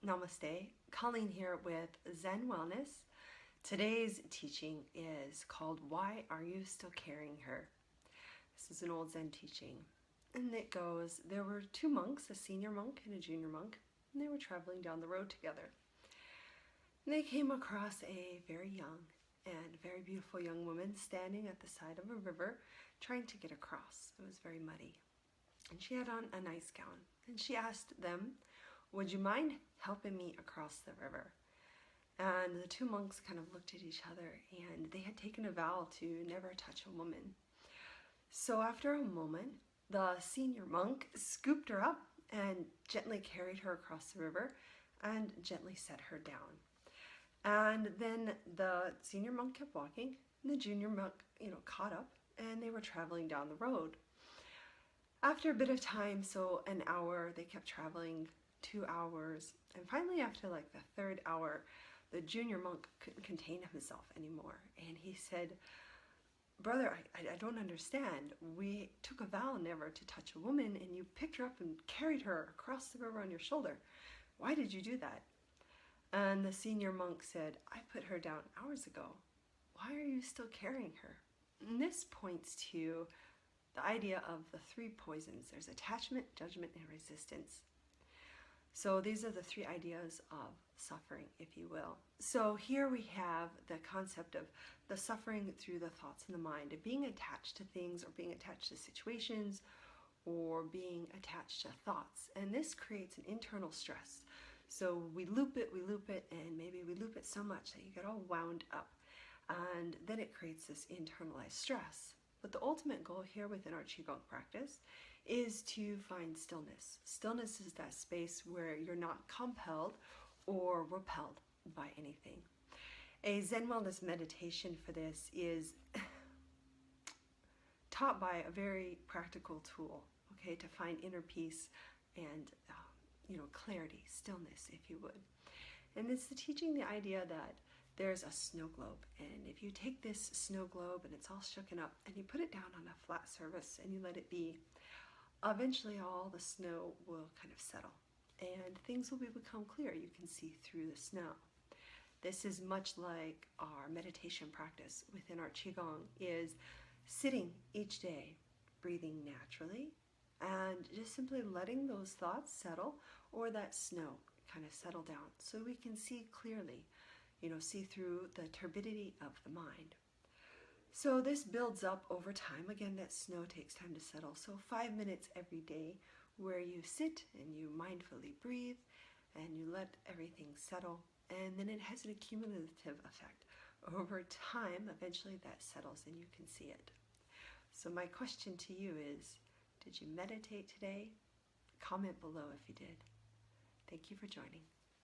Namaste. Colleen here with Zen Wellness. Today's teaching is called Why Are You Still Carrying Her? This is an old Zen teaching. And it goes, there were two monks, a senior monk and a junior monk, and they were traveling down the road together. And they came across a very young and very beautiful young woman standing at the side of a river trying to get across. It was very muddy. And she had on a nice gown. And she asked them, "Would you mind helping me across the river?" And the two monks kind of looked at each other, and they had taken a vow to never touch a woman. So after a moment, the senior monk scooped her up and gently carried her across the river and gently set her down. And then the senior monk kept walking, and the junior monk, caught up, and they were traveling down the road. After a bit of time, so an hour, they kept traveling, 2 hours, and finally after like the third hour, the junior monk couldn't contain himself anymore, and he said, "Brother, I don't understand. We took a vow never to touch a woman, and you picked her up and carried her across the river on your shoulder. Why did you do that?" And the senior monk said, "I put her down hours ago. Why are you still carrying her?" And this points to the idea of the three poisons. There's attachment, judgment, and resistance. So these are the three ideas of suffering, if you will. So here we have the concept of the suffering through the thoughts in the mind, of being attached to things or being attached to situations or being attached to thoughts. And this creates an internal stress. So we loop it, and maybe we loop it so much that you get all wound up. And then it creates this internalized stress. But the ultimate goal here within our Qigong practice is to find stillness. Stillness is that space where you're not compelled or repelled by anything. A Zen Wellness meditation for this is taught by a very practical tool, okay, to find inner peace and clarity, stillness, if you would. And it's the teaching the idea that there's a snow globe, and if you take this snow globe and it's all shooken up and you put it down on a flat surface and you let it be, eventually all the snow will kind of settle and things will become clear. You can see through the snow. This is much like our meditation practice within our Qigong, is sitting each day, breathing naturally, and just simply letting those thoughts settle, or that snow kind of settle down, so we can see clearly, see through the turbidity of the mind. So this builds up over time. Again, that snow takes time to settle. So 5 minutes every day where you sit and you mindfully breathe and you let everything settle, and then it has an accumulative effect. Over time, eventually that settles and you can see it. So my question to you is, did you meditate today? Comment below if you did. Thank you for joining.